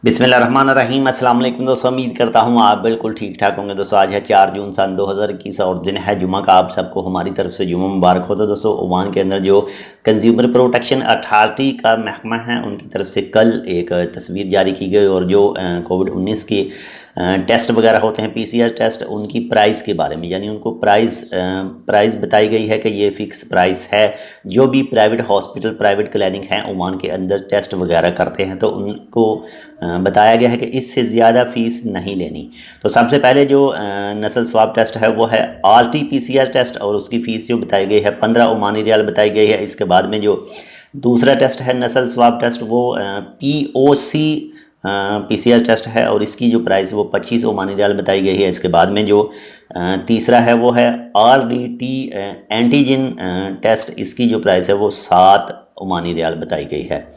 बिस्मिल्लाहिर्रहमानिर्रहीम। अस्सलाम वालेकुम दोस्तों, उम्मीद करता हूँ आप बिल्कुल ठीक ठाक होंगे। दोस्तों आज है 4 जून सन 2021 और दिन है जुमा का। आप सबको हमारी तरफ से जुमा मुबारक हो। तो दोस्तों ओमान के अंदर जो कंज्यूमर प्रोटेक्शन अथॉरिटी का महकमा है उनकी तरफ से कल एक तस्वीर जारी की गई और जो कोविड-19 के टेस्ट वगैरह होते हैं पीसीआर टेस्ट, उनकी प्राइस के बारे में, यानी उनको प्राइस बताई गई है कि ये फ़िक्स प्राइस है। जो भी प्राइवेट हॉस्पिटल प्राइवेट क्लिनिक हैं ओमान के अंदर टेस्ट वगैरह करते हैं तो उनको बताया गया है कि इससे ज़्यादा फ़ीस नहीं लेनी। तो सबसे पहले जो नस्ल स्वाब टेस्ट है वो है RT-PCR टेस्ट और उसकी फ़ीस जो बताई गई है 15 ओमानी रियाल बताई गई है। इसके बाद में जो दूसरा टेस्ट है नस्ल स्वाब टेस्ट वो POC PCR टेस्ट है और इसकी जो प्राइस वो 25 ओमानी रियाल बताई गई है। इसके बाद में जो तीसरा है वो है RDT एंटीजन टेस्ट, इसकी जो प्राइस है वो 7 ओमानी रियाल बताई गई है।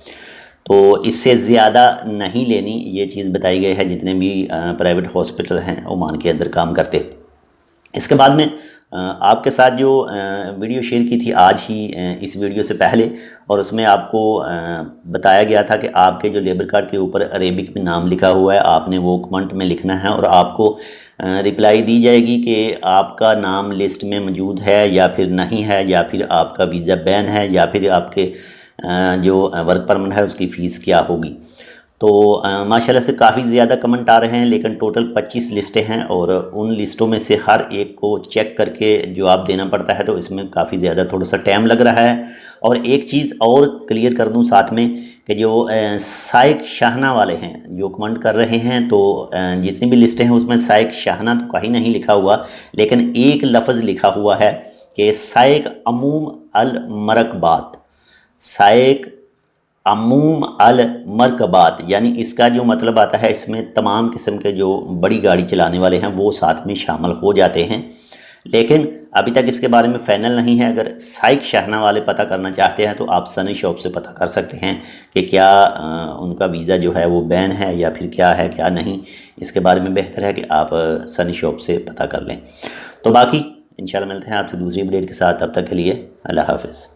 तो इससे ज़्यादा नहीं लेनी, ये चीज़ बताई गई है जितने भी प्राइवेट हॉस्पिटल हैं ओमान के अंदर काम करते। इसके बाद में आपके साथ जो वीडियो शेयर की थी आज ही इस वीडियो से पहले, और उसमें आपको बताया गया था कि आपके जो लेबर कार्ड के ऊपर अरेबिक में नाम लिखा हुआ है आपने वो कमेंट में लिखना है और आपको रिप्लाई दी जाएगी कि आपका नाम लिस्ट में मौजूद है या फिर नहीं है, या फिर आपका वीज़ा बैन है, या फिर आपके जो वर्क परमिट है उसकी फ़ीस क्या होगी। तो माशाल्लाह से काफ़ी ज़्यादा कमेंट आ रहे हैं, लेकिन टोटल 25 लिस्टें हैं और उन लिस्टों में से हर एक को चेक करके जवाब देना पड़ता है, तो इसमें काफ़ी ज़्यादा थोड़ा सा टाइम लग रहा है। और एक चीज़ और क्लियर कर दूं साथ में कि जो साइक शाहना वाले हैं जो कमेंट कर रहे हैं, तो जितनी भी लिस्टें हैं उसमें साइक शाहना तो कहीं नहीं लिखा हुआ, लेकिन एक लफ्ज़ लिखा हुआ है कि साइक अमूम अल मरकबात, साइक अमूम अल मरकबात, यानी इसका जो मतलब आता है इसमें तमाम किस्म के जो बड़ी गाड़ी चलाने वाले हैं वो साथ में शामिल हो जाते हैं। लेकिन अभी तक इसके बारे में फ़ाइनल नहीं है। अगर साइक शाहना वाले पता करना चाहते हैं तो आप सनी शॉप से पता कर सकते हैं कि क्या उनका वीज़ा जो है वो बैन है या फिर क्या है क्या नहीं। इसके बारे में बेहतर है कि आप सनी शॉप से पता कर लें। तो बाकी इंशाल्लाह मिलते हैं आपसे दूसरी अपडेट के साथ, तब तक के लिए अल्लाह हाफ़िज़।